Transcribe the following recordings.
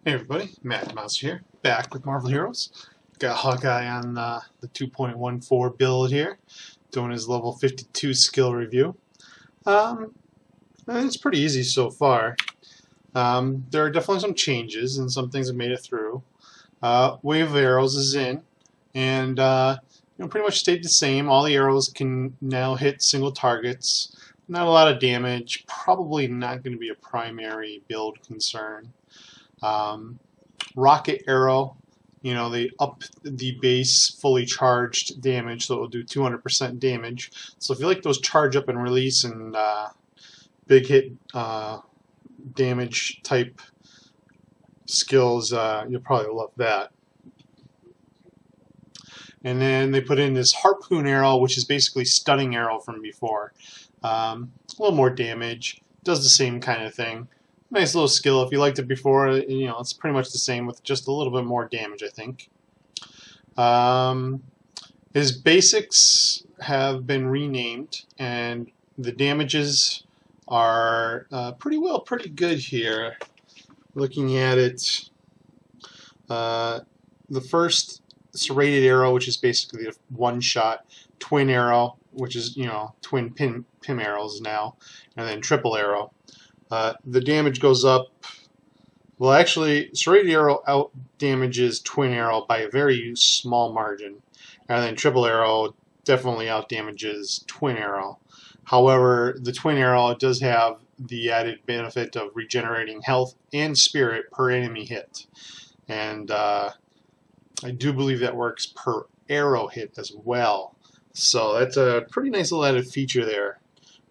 Hey everybody, Matt Mouse here, back with Marvel Heroes. Got Hawkeye on the 2.14 build here, doing his level 52 skill review. It's pretty easy so far. There are definitely some changes, and some things have made it through. Wave of Arrows is in, and pretty much stayed the same. All the arrows can now hit single targets. Not a lot of damage. Probably not going to be a primary build concern. Rocket Arrow, they up the base fully charged damage, so it will do 200% damage. So if you like those charge up and release and big hit damage type skills, you'll probably love that. And then they put in this Harpoon Arrow, which is basically Stunning Arrow from before. A little more damage, does the same kind of thing. Nice little skill. If you liked it before, it's pretty much the same with just a little bit more damage, I think. His basics have been renamed, and the damages are pretty good here. Looking at it, the first serrated arrow, which is basically a one-shot, twin arrow, which is twin pin arrows now, and then triple arrow. The damage goes up. Well, actually, serrated arrow out damages twin arrow by a very small margin, and then triple arrow definitely out damages twin arrow. However, the twin arrow does have the added benefit of regenerating health and spirit per enemy hit, and I do believe that works per arrow hit as well. So that's a pretty nice little added feature there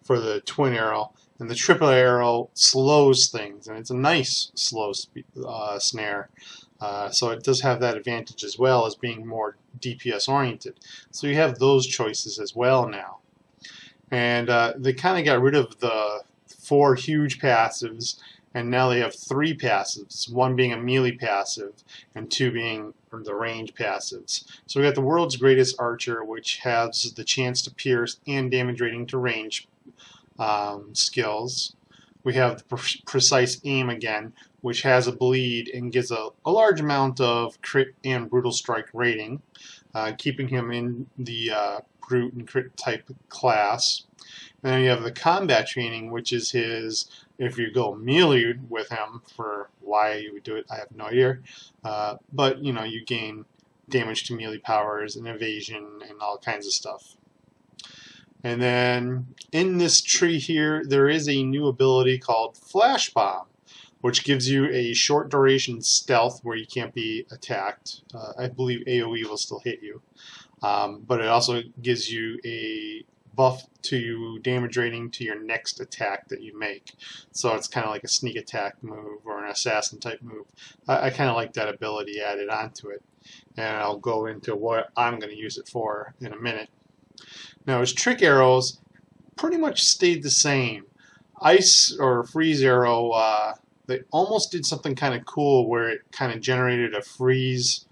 for the twin arrow. And the triple arrow slows things, and it's a nice slow snare. So it does have that advantage as well as being more DPS oriented. So you have those choices as well now. And they kind of got rid of the 4 huge passives, and now they have 3 passives, 1 being a melee passive and 2 being the range passives. So we got the world's greatest archer, which has the chance to pierce and damage rating to range skills. We have the precise aim again, which has a bleed and gives a large amount of crit and brutal strike rating, keeping him in the brute and crit type class. And then you have the combat training, which is his, if you go melee with him, for why you would do it, I have no idea, but you gain damage to melee powers and evasion and all kinds of stuff. And then in this tree here, there is a new ability called Flash Bomb, which gives you a short duration stealth where you can't be attacked. I believe AoE will still hit you. But it also gives you a buff to damage rating to your next attack that you make. So it's kind of like a sneak attack move or an assassin type move. I kind of like that ability added onto it. And I'll go into what I'm going to use it for in a minute. Now his trick arrows pretty much stayed the same. Ice or freeze arrow, they almost did something kind of cool where it kind of generated a freeze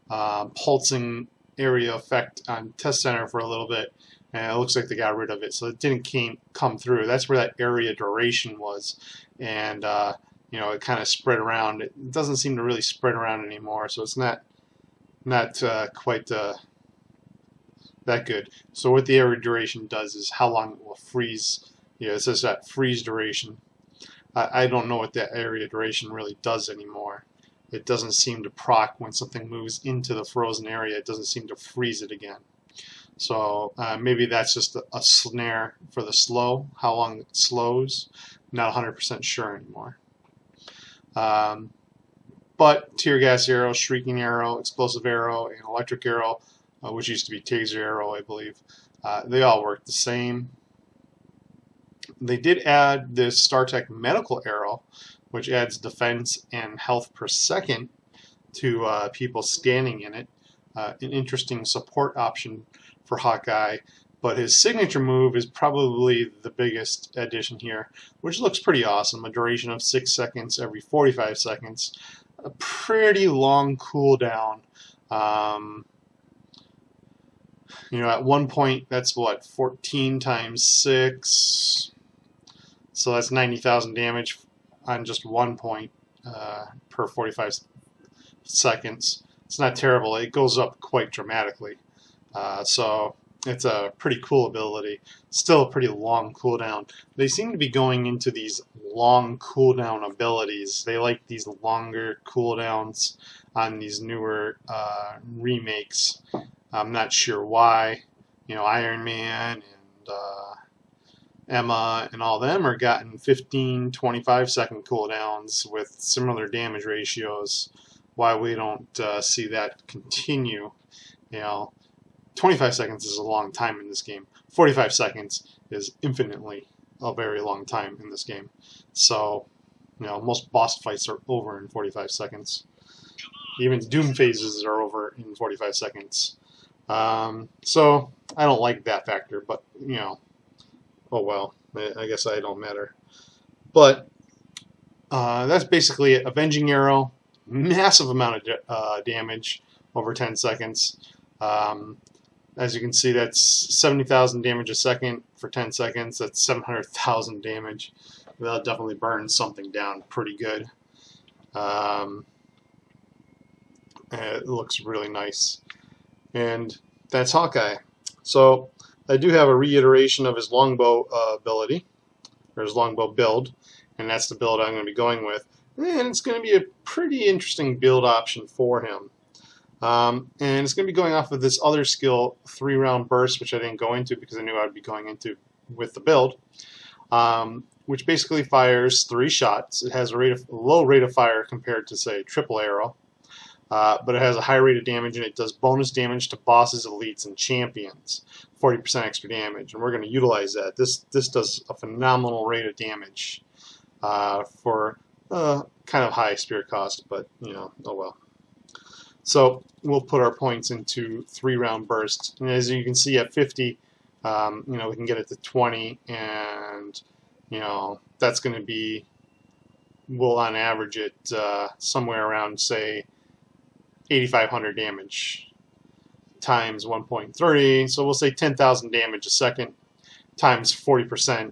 pulsing area effect on Test Center for a little bit, and it looks like they got rid of it, so it didn't come through. That's where that area duration was, and it kind of spread around. It doesn't seem to really spread around anymore, so it's not quite that good. So what the area duration does is how long it will freeze. It says that freeze duration. I don't know what that area duration really does anymore. It doesn't seem to proc when something moves into the frozen area. It doesn't seem to freeze it again. So maybe that's just a snare for the slow, how long it slows. Not 100% sure anymore. But tear gas arrow, shrieking arrow, explosive arrow, and electric arrow, which used to be taser arrow, I believe, they all work the same. They did add this StarTech medical arrow, which adds defense and health per second to people standing in it. An interesting support option for Hawkeye, but his signature move is probably the biggest addition here, which looks pretty awesome. A duration of 6 seconds every 45 seconds. A pretty long cooldown. At one point, that's what, 14 times 6, so that's 90,000 damage on just one point. per 45 seconds. It's not terrible. It goes up quite dramatically. So it's a pretty cool ability. Still a pretty long cooldown. They seem to be going into these long cooldown abilities. They like these longer cooldowns on these newer remakes. I'm not sure why. You know, Iron Man and Emma and all them are gotten 15, 25-second cooldowns with similar damage ratios. Why we don't see that continue? You know, 25 seconds is a long time in this game. 45 seconds is infinitely a very long time in this game. So, you know, most boss fights are over in 45 seconds. Even Doom phases are over in 45 seconds. So I don't like that factor, but, you know, oh well, I guess I don't matter. But that's basically it. Avenging Arrow, massive amount of damage over 10 seconds. As you can see, that's 70,000 damage a second for 10 seconds. That's 700,000 damage. That'll definitely burn something down pretty good. It looks really nice. And that's Hawkeye. So I do have a reiteration of his Longbow ability, or his Longbow build, and that's the build I'm going to be going with. And it's going to be a pretty interesting build option for him. And it's going to be going off of this other skill, 3-round burst, which I didn't go into because I knew I'd be going into with the build, which basically fires 3 shots. It has a low rate of fire compared to, say, triple arrow, but it has a high rate of damage, and it does bonus damage to bosses, elites, and champions, 40% extra damage, and we're going to utilize that. This does a phenomenal rate of damage for kind of high spirit cost, but, you know, oh well. So we'll put our points into 3-round bursts, and as you can see at 50, you know, we can get it to 20, and you know that's going to be, we'll on average it somewhere around, say, 8,500 damage times 1.3, so we'll say 10,000 damage a second times 40%.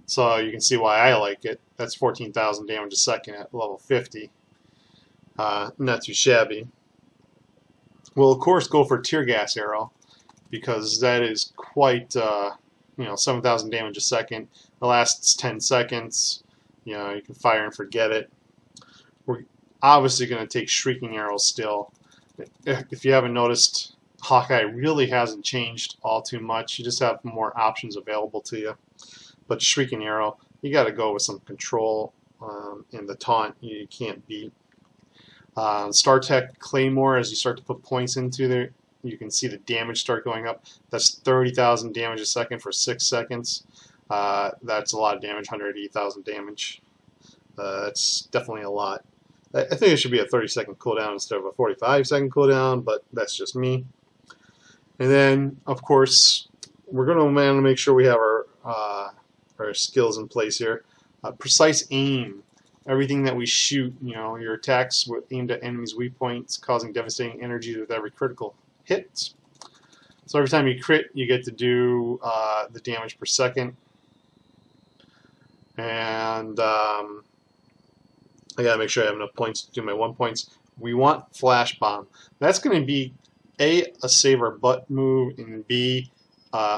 So you can see why I like it. That's 14,000 damage a second at level 50. Not too shabby. We'll of course go for tear gas arrow because that is quite, you know, 7,000 damage a second. It lasts 10 seconds. You know, you can fire and forget it. We're obviously going to take shrieking arrows still. If you haven't noticed, Hawkeye really hasn't changed all too much. You just have more options available to you. But shrieking arrow, you got to go with some control, and the taunt you can't beat. StarTech Claymore, as you start to put points into there, you can see the damage start going up. That's 30,000 damage a second for 6 seconds. That's a lot of damage, 180,000 damage. That's definitely a lot. I think it should be a 30-second cooldown instead of a 45-second cooldown, but that's just me. And then, of course, we're going to make sure we have our skills in place here. Precise aim. Everything that we shoot, you know, your attacks aimed at enemies' weak points, causing devastating energy with every critical hit. So every time you crit, you get to do the damage per second. And I gotta make sure I have enough points to do my 1 points. We want Flash Bomb. That's going to be a save our butt move, and B,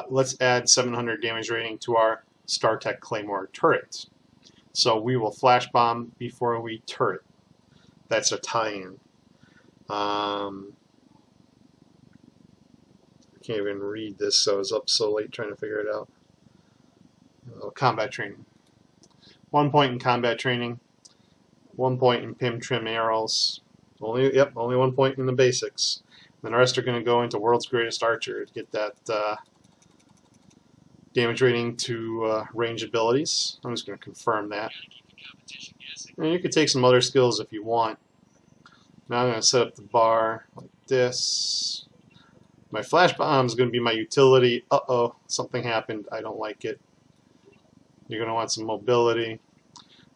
let's add 700 damage rating to our StarTech Claymore turret. So we will Flash Bomb before we turret. That's a tie-in. I can't even read this, so I was up so late trying to figure it out. Combat training. 1 point in combat training. 1 point in Pim Trim arrows. Only 1 point in the basics. And the rest are going to go into World's Greatest Archer to get that damage rating to range abilities. I'm just going to confirm that. And you could take some other skills if you want. Now I'm going to set up the bar like this. My Flash Bomb is going to be my utility. Uh-oh, something happened. I don't like it. You're going to want some mobility.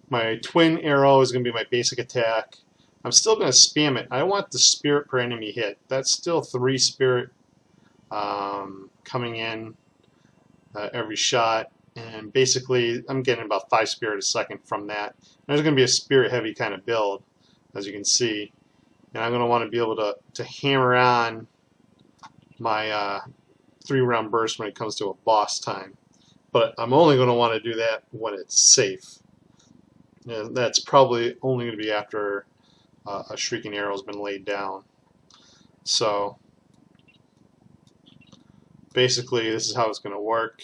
My Twin Arrow is going to be my basic attack. I'm still going to spam it. I want the spirit per enemy hit. That's still 3 spirit coming in every shot. And basically, I'm getting about 5 spirit a second from that. There's going to be a spirit heavy kind of build, as you can see. And I'm going to want to be able to hammer on my 3-round burst when it comes to a boss time. But I'm only going to want to do that when it's safe. And that's probably only going to be after a shrieking arrow has been laid down. So basically, this is how it's going to work.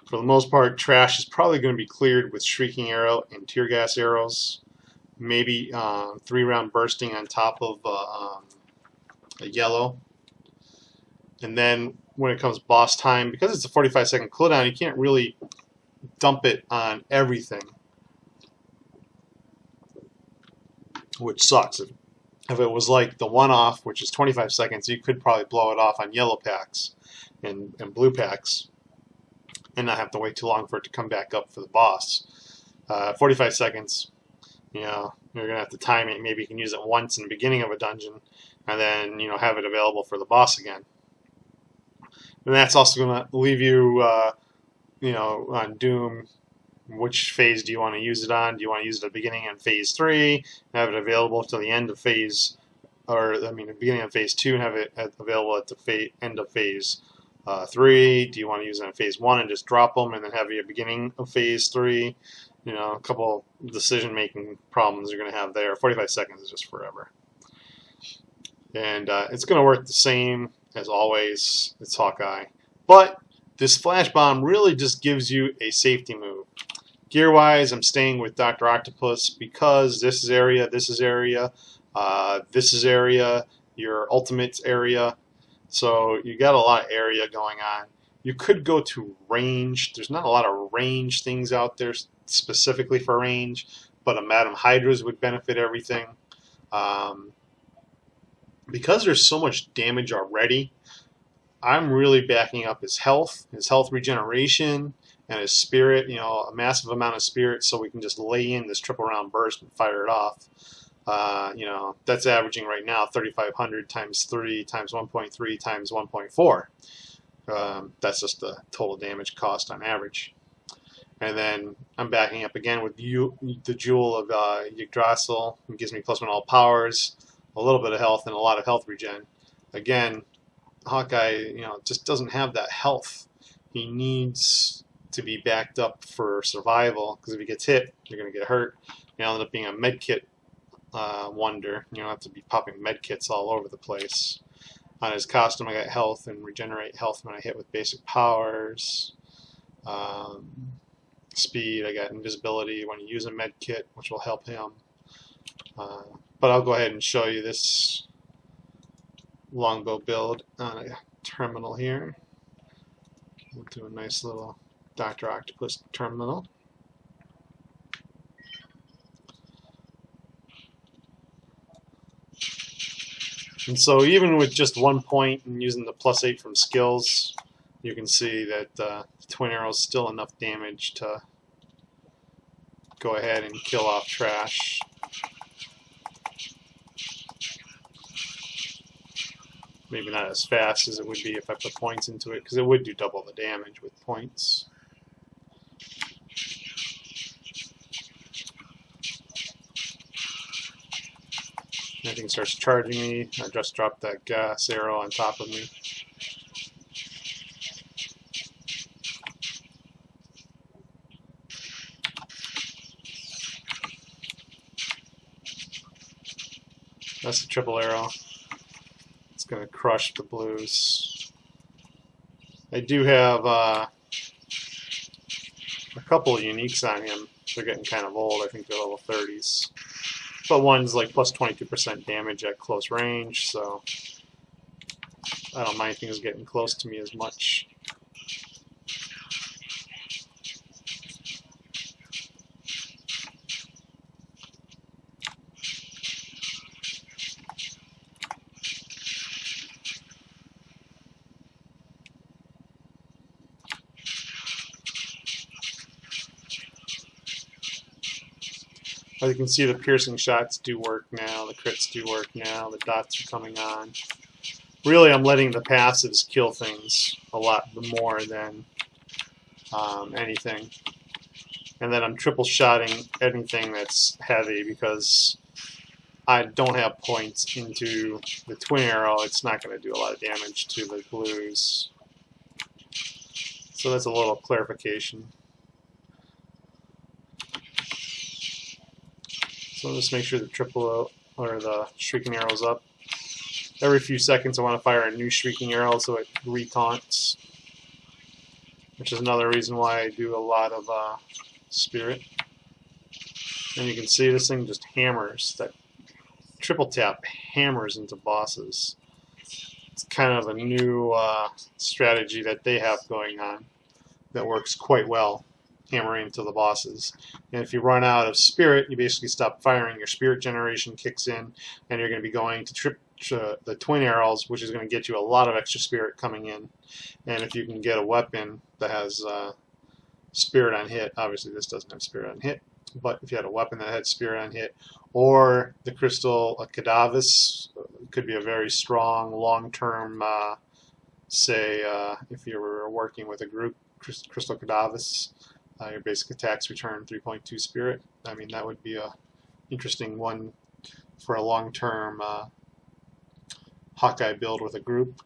For the most part, trash is probably going to be cleared with shrieking arrow and tear gas arrows. Maybe 3-round bursting on top of a yellow. And then when it comes boss time, because it's a 45-second cooldown, you can't really dump it on everything, which sucks. If it was like the one-off, which is 25 seconds, you could probably blow it off on yellow packs and blue packs and not have to wait too long for it to come back up for the boss. 45 seconds, you know, you're going to have to time it. Maybe you can use it once in the beginning of a dungeon and then, you know, have it available for the boss again. And that's also going to leave you, you know, on Doom. Which phase do you want to use it on? Do you want to use it at the beginning in phase 3, and have it available till the end of phase, or I mean, the beginning of phase 2, and have it available at the end of phase 3? Do you want to use it in phase 1 and just drop them, and then have it at the beginning of phase 3? You know, a couple decision-making problems you're going to have there. 45 seconds is just forever, and it's going to work the same as always. It's Hawkeye, but this flash bomb really just gives you a safety move. Gear-wise, I'm staying with Dr. Octopus because this is area, this is area, this is area, your ultimates area. So you got a lot of area going on. You could go to range. There's not a lot of range things out there specifically for range, but a Madam Hydra's would benefit everything. Because there's so much damage already, I'm really backing up his health regeneration, and his spirit, you know, a massive amount of spirit, so we can just lay in this triple round burst and fire it off. You know, that's averaging right now 3,500 times 3 times 1.3 times 1.4. That's just the total damage cost on average. And then I'm backing up again with the Jewel of Yggdrasil. It gives me +1 all powers, a little bit of health, and a lot of health regen. Again, Hawkeye, you know, just doesn't have that health. He needs to be backed up for survival, because if he gets hit, you're going to get hurt. He'll end up being a medkit wonder. You don't have to be popping medkits all over the place. On his costume, I got health and regenerate health when I hit with basic powers. Speed, I got invisibility when you use a medkit, which will help him. But I'll go ahead and show you this Longbow build on a terminal here. We'll do a nice little Dr. Octopus terminal. And so even with just 1 point and using the +8 from skills, you can see that the twin arrow is still enough damage to go ahead and kill off trash. Maybe not as fast as it would be if I put points into it, because it would do double the damage with points. Anything starts charging me, I just dropped that gas arrow on top of me. That's the triple arrow. It's going to crush the blues. I do have a couple of uniques on him. They're getting kind of old. I think they're level 30s. But one's like +22% damage at close range, so I don't mind things getting close to me as much. As you can see, the piercing shots do work now, the crits do work now, the dots are coming on. Really, I'm letting the passives kill things a lot more than anything. And then I'm triple shotting anything that's heavy because I don't have points into the twin arrow. It's not going to do a lot of damage to the blues. So that's a little clarification. So just make sure the triple or the shrieking arrow's up. Every few seconds I want to fire a new shrieking arrow so it re-taunts, which is another reason why I do a lot of spirit. And you can see this thing just hammers. That triple tap hammers into bosses. It's kind of a new strategy that they have going on that works quite well, hammering to the bosses. And if you run out of spirit, you basically stop firing. Your spirit generation kicks in, and you're going to be going to the twin arrows, which is going to get you a lot of extra spirit coming in. And if you can get a weapon that has spirit on hit, obviously this doesn't have spirit on hit, but if you had a weapon that had spirit on hit, or the crystal cadavis, could be a very strong long-term, say if you were working with a group, crystal cadavis, your basic attacks return 3.2 spirit. I mean, that would be a interesting one for a long-term Hawkeye build with a group.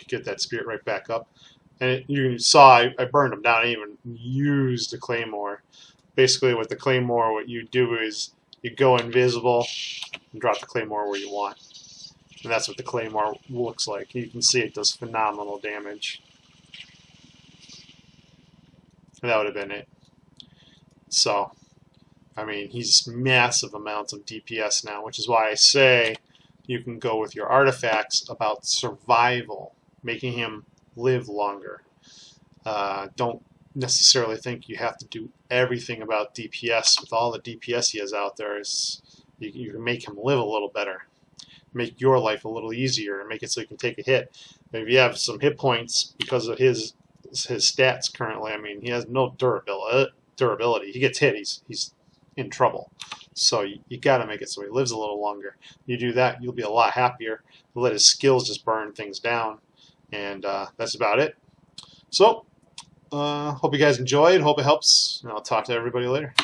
You get that spirit right back up. And you saw I burned them down. I didn't even use the claymore. Basically, with the claymore, what you do is you go invisible and drop the claymore where you want. And that's what the claymore looks like. You can see it does phenomenal damage. And that would have been it. So, I mean, he's massive amounts of DPS now, which is why I say you can go with your artifacts about survival, making him live longer. Don't necessarily think you have to do everything about DPS. With all the DPS he has out there, you can make him live a little better, make your life a little easier, and make it so you can take a hit. If you have some hit points because of his stats currently, I mean, he has no durability. He gets hit, he's in trouble. So you got to make it so he lives a little longer. You do that, you'll be a lot happier. You'll let his skills just burn things down, and that's about it. So, hope you guys enjoyed. Hope it helps, and I'll talk to everybody later.